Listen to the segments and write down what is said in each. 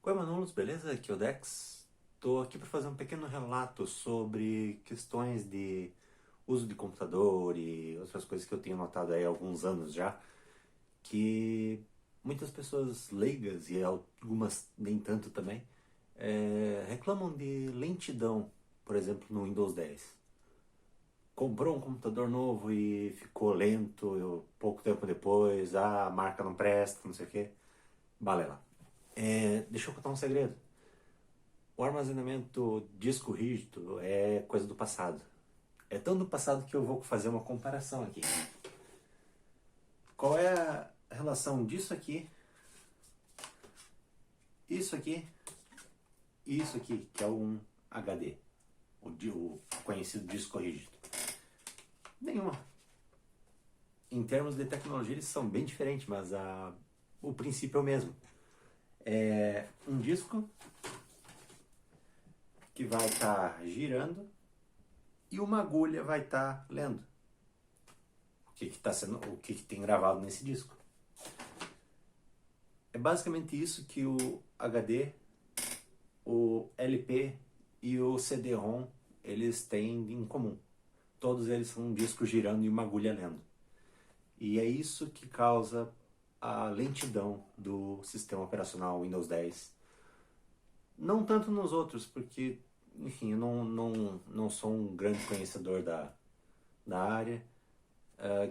Oi Manolos, beleza? Aqui é o Dex. Estou aqui para fazer um pequeno relato sobre questões de uso de computador e outras coisas que eu tenho notado aí há alguns anos já, que muitas pessoas leigas e algumas nem tanto também, reclamam de lentidão, por exemplo, no Windows 10. Comprou um computador novo e ficou lento, pouco tempo depois, a marca não presta, não sei o que, balela. Deixa eu contar um segredo. O armazenamento disco rígido é coisa do passado. É tão do passado que eu vou fazer uma comparação aqui. Qual é a relação disso aqui, isso aqui e isso aqui, que é um HD, o conhecido disco rígido? Nenhuma. Em termos de tecnologia eles são bem diferentes, mas o princípio é o mesmo. É um disco que vai estar girando e uma agulha vai estar lendo o que tem gravado nesse disco. É basicamente isso que o HD, o LP e o CD-ROM eles têm em comum. Todos eles são um disco girando e uma agulha lendo. E é isso que causa a lentidão do sistema operacional Windows 10. Não tanto nos outros, porque, enfim, eu não sou um grande conhecedor da área.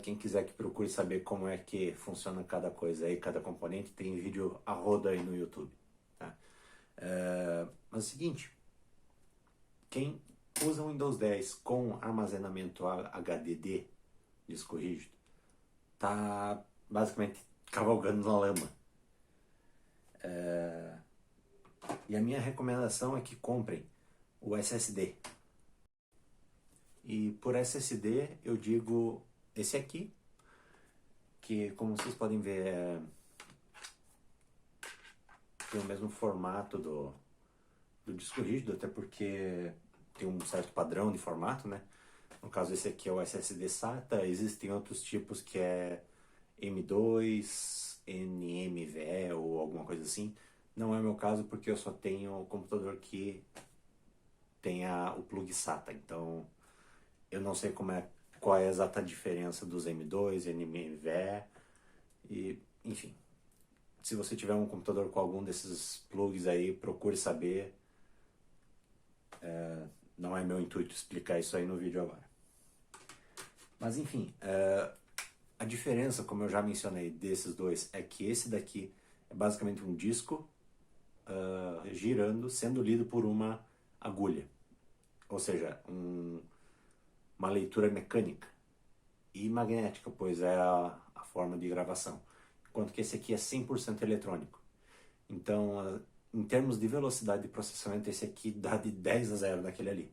Quem quiser que procure saber como é que funciona cada coisa aí, cada componente, tem vídeo a roda aí no YouTube. Tá? Mas é o seguinte, quem usa o Windows 10 com armazenamento HDD, disco rígido, tá basicamente cavalgando na lama. E a minha recomendação é que comprem o SSD. E por SSD eu digo esse aqui, que como vocês podem ver tem o mesmo formato do disco rígido, até porque tem um certo padrão de formato, né? No caso esse aqui é o SSD SATA, existem outros tipos que é M2, NMVE ou alguma coisa assim. Não é o meu caso porque eu só tenho o computador que tem o plug SATA, então eu não sei qual é a exata diferença dos M2, NMVE e enfim. Se você tiver um computador com algum desses plugs aí, procure saber. Não é meu intuito explicar isso aí no vídeo agora. Mas enfim, a diferença, como eu já mencionei, desses dois é que esse daqui é basicamente um disco girando, sendo lido por uma agulha. Ou seja, uma leitura mecânica e magnética, pois é a forma de gravação. Enquanto que esse aqui é 100% eletrônico. Então, em termos de velocidade de processamento, esse aqui dá de 10 a 0 daquele ali.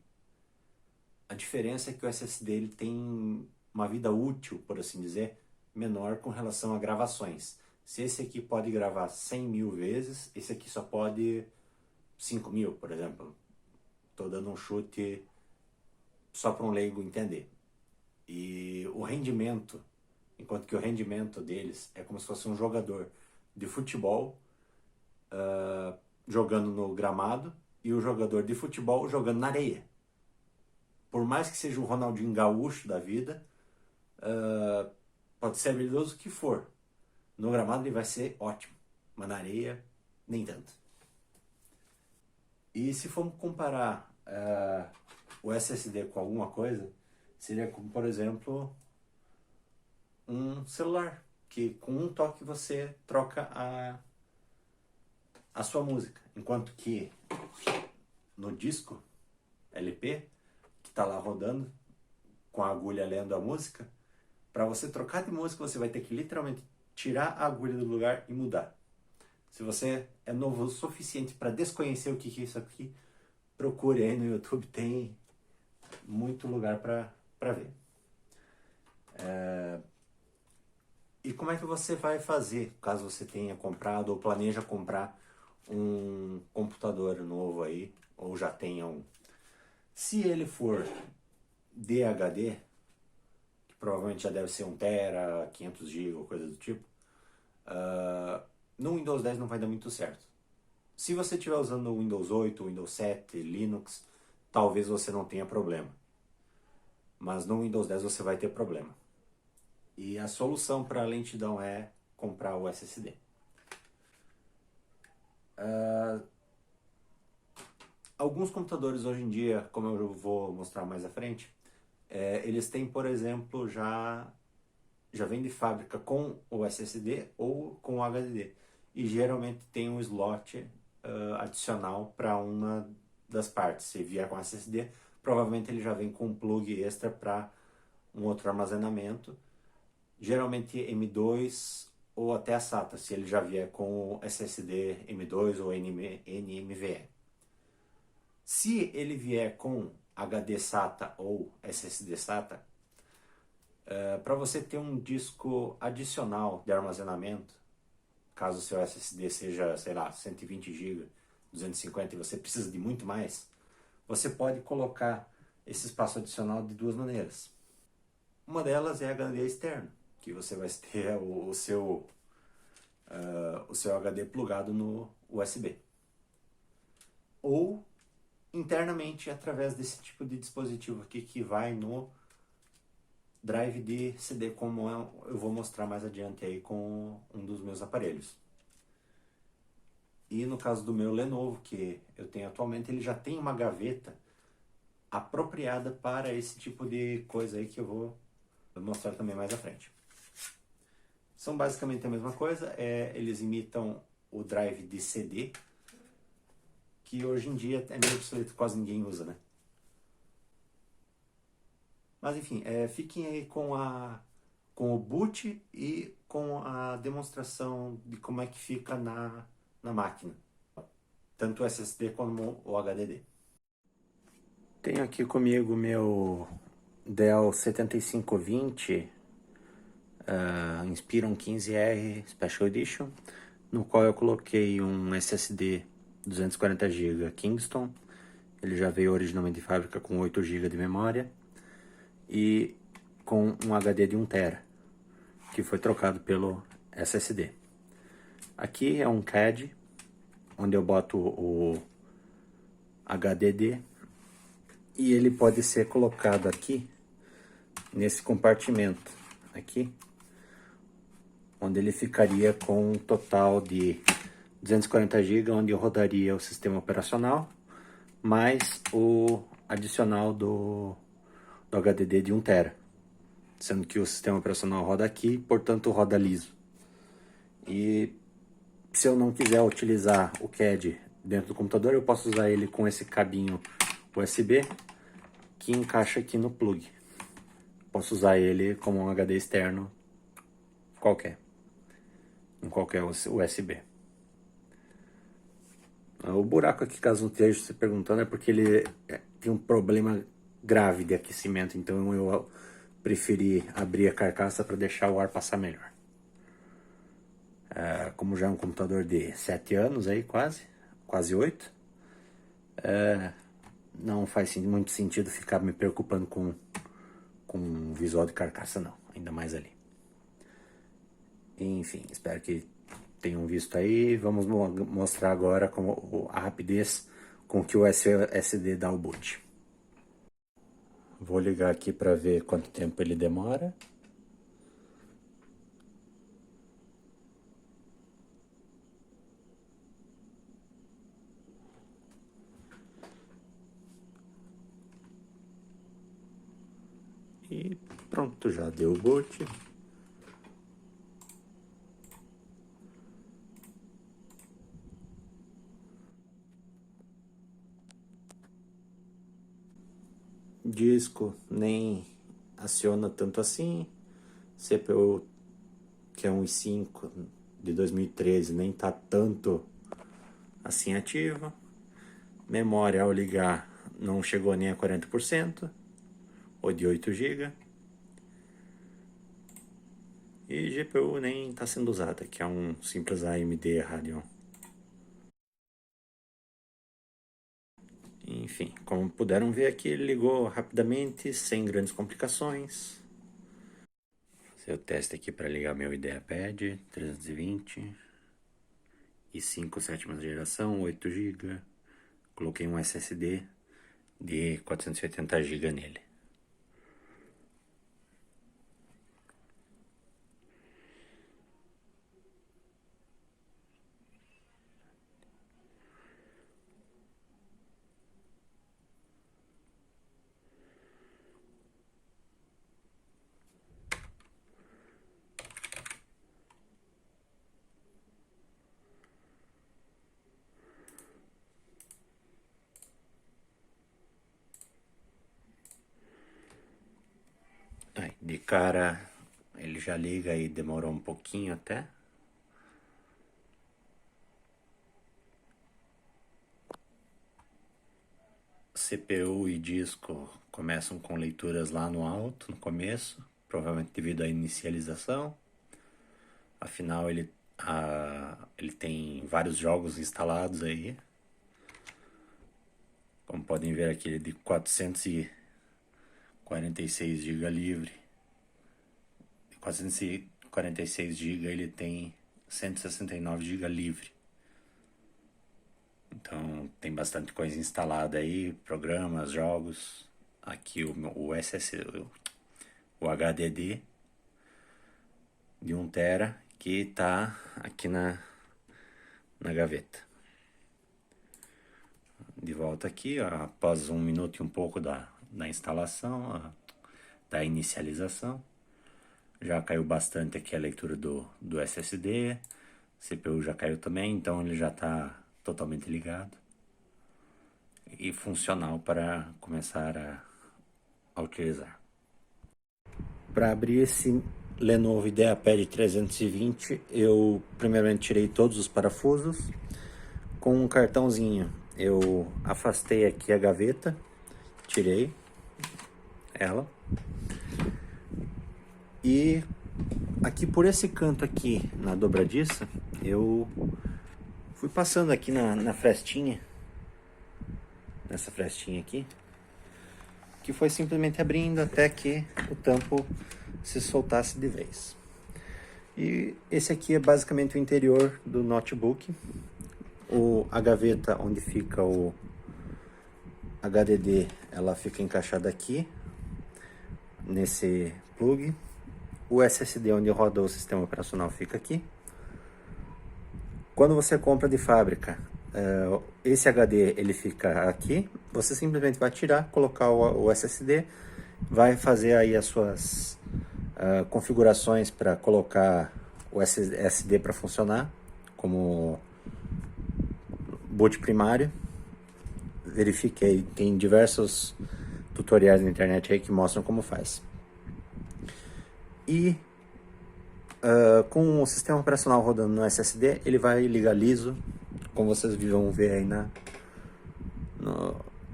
A diferença é que o SSD ele tem uma vida útil, por assim dizer, menor com relação a gravações. Se esse aqui pode gravar 100 mil vezes, esse aqui só pode 5 mil, por exemplo. Estou dando um chute só para um leigo entender. E o rendimento, enquanto que o rendimento deles é como se fosse um jogador de futebol jogando no gramado e o jogador de futebol jogando na areia. Por mais que seja o Ronaldinho Gaúcho da vida, pode ser habilidoso o que for. No gramado ele vai ser ótimo, mas na areia nem tanto. E se formos comparar o SSD com alguma coisa, seria como, por exemplo, um celular, que com um toque você troca a sua música. Enquanto que no disco LP, que está lá rodando, com a agulha lendo a música, para você trocar de música você vai ter que literalmente tirar a agulha do lugar e mudar. Se você é novo o suficiente para desconhecer o que é isso aqui, procure aí no YouTube, tem muito lugar para ver. E como é que você vai fazer, caso você tenha comprado ou planeja comprar um computador novo aí, ou já tenha um? Se ele for DHD, que provavelmente já deve ser 1 tera, 500 GB ou coisa do tipo, no Windows 10 não vai dar muito certo. Se você estiver usando o Windows 8, Windows 7, Linux, talvez você não tenha problema. Mas no Windows 10 você vai ter problema. E a solução para a lentidão é comprar o SSD. Alguns computadores hoje em dia, como eu vou mostrar mais à frente, eles têm, por exemplo, já vem de fábrica com o SSD ou com o HDD. E geralmente tem um slot adicional para uma das partes. Se vier com SSD, provavelmente ele já vem com um plug extra para um outro armazenamento. Geralmente M2 ou até a SATA, se ele já vier com o SSD M2 ou NVMe. Se ele vier com HD SATA ou SSD SATA, para você ter um disco adicional de armazenamento, caso o seu SSD seja, sei lá, 120 GB, 250 e você precisa de muito mais, você pode colocar esse espaço adicional de duas maneiras. Uma delas é HD externo, que você vai ter o seu HD plugado no USB. Ou internamente através desse tipo de dispositivo aqui que vai no drive de CD, como eu vou mostrar mais adiante aí com um dos meus aparelhos. E no caso do meu Lenovo, que eu tenho atualmente, ele já tem uma gaveta apropriada para esse tipo de coisa aí que eu vou mostrar também mais à frente. São basicamente a mesma coisa, eles imitam o drive de CD, que hoje em dia é meio obsoleto, quase ninguém usa, né? Mas enfim, fiquem aí com o boot e com a demonstração de como é que fica na máquina, tanto o SSD como o HDD. Tenho aqui comigo meu Dell 7520 Inspiron 15R Special Edition, no qual eu coloquei um SSD 240 GB Kingston. Ele já veio originalmente de fábrica com 8 GB de memória e com um HD de 1 TB, que foi trocado pelo SSD. Aqui é um CAD, onde eu boto o HDD e ele pode ser colocado aqui nesse compartimento aqui, onde ele ficaria com um total de 240 GB, onde eu rodaria o sistema operacional mais o adicional do HDD de 1 TB, sendo que o sistema operacional roda aqui, portanto roda liso. E se eu não quiser utilizar o CAD dentro do computador, eu posso usar ele com esse cabinho USB que encaixa aqui no plug. Posso usar ele como um HD externo qualquer, em qualquer USB. O buraco aqui, caso não esteja se perguntando, é porque ele tem um problema grave de aquecimento, então eu preferi abrir a carcaça para deixar o ar passar melhor. Como já é um computador de 7 anos aí, quase 8, não faz muito sentido ficar me preocupando com o visual de carcaça não, ainda mais ali. Enfim, espero que tenham visto aí. Vamos mostrar agora a rapidez com que o SSD dá o boot. Vou ligar aqui para ver quanto tempo ele demora. E pronto, já deu o boot. Disco nem aciona tanto assim. CPU, que é um i5 de 2013, nem tá tanto assim ativo. Memória ao ligar não chegou nem a 40%, ou de 8 GB. E GPU nem está sendo usada, que é um simples AMD Radeon. Enfim, como puderam ver aqui, ele ligou rapidamente, sem grandes complicações. Vou fazer o teste aqui para ligar meu IdeaPad 320. i5 sétima geração, 8 GB. Coloquei um SSD de 480 GB nele. Aí, de cara, ele já liga e demorou um pouquinho até. CPU e disco começam com leituras lá no alto, no começo, provavelmente devido à inicialização. Afinal, ele tem vários jogos instalados aí. Como podem ver aqui, ele é de 446 GB livre. De 446 GB ele tem 169 GB livre. Então tem bastante coisa instalada aí, programas, jogos. Aqui o SSD, o HDD de 1 TB que está aqui na gaveta. De volta aqui, ó, após 1 minuto e um pouco da instalação, ó, da inicialização. Já caiu bastante aqui a leitura do SSD, CPU já caiu também, então ele já está totalmente ligado e funcional para começar a utilizar. Para abrir esse Lenovo IdeaPad 320, eu primeiramente tirei todos os parafusos. Com um cartãozinho eu afastei aqui a gaveta, tirei ela. E aqui por esse canto aqui, na dobradiça, eu fui passando aqui na frestinha, nessa frestinha aqui, que foi simplesmente abrindo até que o tampo se soltasse de vez. E esse aqui é basicamente o interior do notebook. A gaveta onde fica o HDD, ela fica encaixada aqui, nesse plug. O SSD onde roda o sistema operacional fica aqui. Quando você compra de fábrica, esse HD ele fica aqui. Você simplesmente vai tirar, colocar o SSD, vai fazer aí as suas configurações para colocar o SSD para funcionar como boot primário. Verifique aí, tem diversos tutoriais na internet aí que mostram como faz. E com o sistema operacional rodando no SSD, ele vai ligar liso, como vocês vão ver aí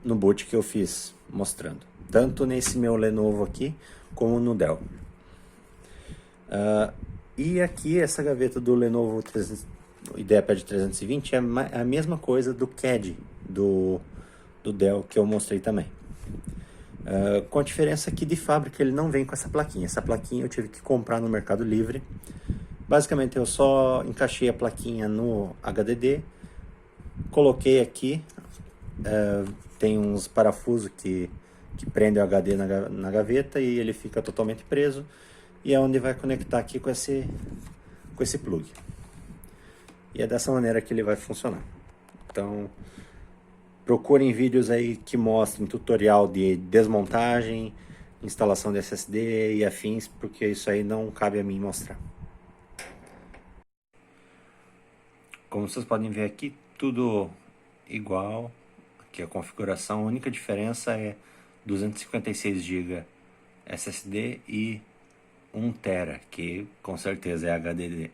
no boot que eu fiz mostrando. Tanto nesse meu Lenovo aqui, como no Dell. E aqui essa gaveta do Lenovo IdeaPad 320 é a mesma coisa do CAD do Dell que eu mostrei também. Com a diferença que de fábrica ele não vem com essa plaquinha. Essa plaquinha eu tive que comprar no Mercado Livre. Basicamente eu só encaixei a plaquinha no HDD, coloquei aqui, tem uns parafusos que prendem o HD na gaveta e ele fica totalmente preso, e é onde vai conectar aqui com esse plug. E é dessa maneira que ele vai funcionar. Então procurem vídeos aí que mostrem tutorial de desmontagem, instalação de SSD e afins, porque isso aí não cabe a mim mostrar. Como vocês podem ver aqui, tudo igual. Aqui a configuração, a única diferença é 256 GB SSD e 1 TB, que com certeza é HDD.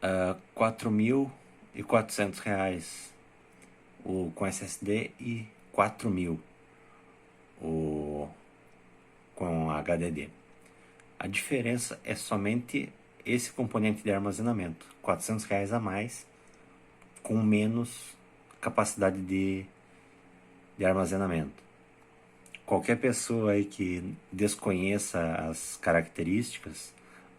R$ 4.400 com SSD e 4.000 com HDD. A diferença é somente esse componente de armazenamento, R$ 400 a mais, com menos capacidade de armazenamento. Qualquer pessoa aí que desconheça as características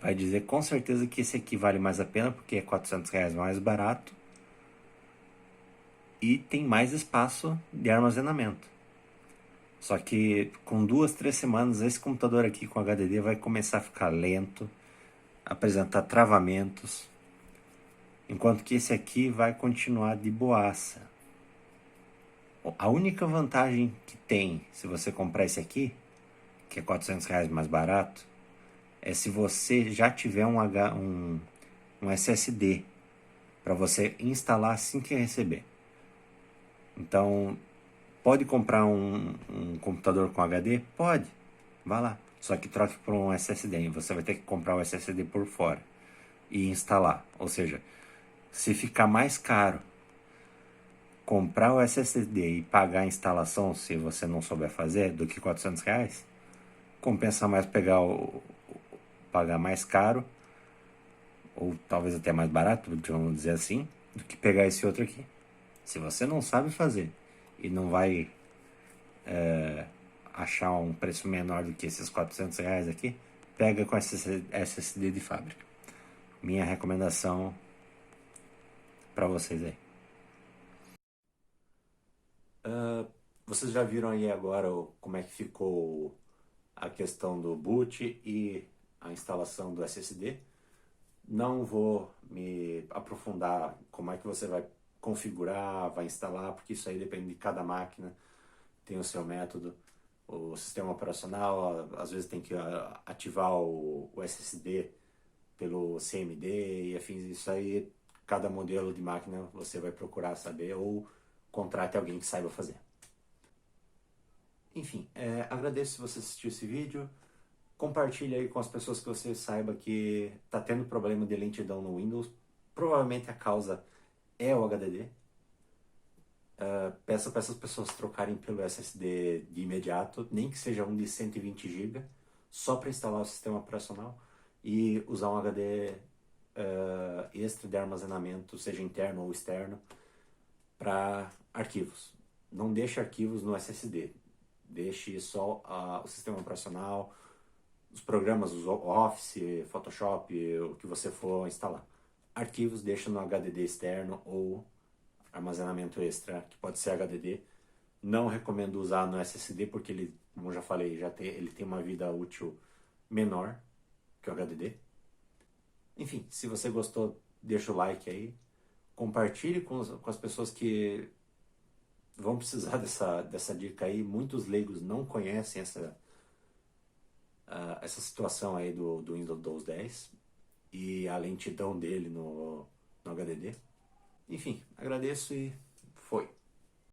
vai dizer com certeza que esse aqui vale mais a pena, porque é R$ 400 mais barato e tem mais espaço de armazenamento. Só que com 2, 3 semanas esse computador aqui com HDD vai começar a ficar lento, apresentar travamentos, enquanto que esse aqui vai continuar de boaça. A única vantagem que tem se você comprar esse aqui, que é R$ 400 mais barato, é se você já tiver um SSD para você instalar assim que receber. Então, pode comprar um computador com HD? Pode, vá lá. Só que troque por um SSD. Você vai ter que comprar o SSD por fora e instalar. Ou seja, se ficar mais caro comprar o SSD e pagar a instalação, se você não souber fazer, do que R$ 400, compensa mais pagar mais caro, ou talvez até mais barato, vamos dizer assim, do que pegar esse outro aqui. Se você não sabe fazer e não vai achar um preço menor do que esses R$ 400 aqui, pega com SSD de fábrica. Minha recomendação para vocês aí. Vocês já viram aí agora como é que ficou a questão do boot e a instalação do SSD. Não vou me aprofundar como é que você vai configurar, vai instalar, porque isso aí depende de cada máquina, tem o seu método. O sistema operacional, às vezes tem que ativar o SSD pelo CMD e afins. Isso aí, cada modelo de máquina você vai procurar saber ou contrate alguém que saiba fazer. Enfim, agradeço se você assistiu esse vídeo. Compartilhe aí com as pessoas que você saiba que está tendo problema de lentidão no Windows. Provavelmente a causa é o HDD. Peça para essas pessoas trocarem pelo SSD de imediato, nem que seja um de 120 GB, só para instalar o sistema operacional e usar um HD extra de armazenamento, seja interno ou externo, para arquivos. Não deixe arquivos no SSD. Deixe só o sistema operacional, os programas, os Office, Photoshop, o que você for instalar. Arquivos deixa no HDD externo ou armazenamento extra, que pode ser HDD. Não recomendo usar no SSD porque ele, como eu já falei, ele tem uma vida útil menor que o HDD. Enfim, se você gostou, deixa o like aí. Compartilhe com as pessoas que vão precisar dessa dica aí. Muitos leigos não conhecem essa situação aí do Windows 10 e a lentidão dele no HDD. Enfim, agradeço e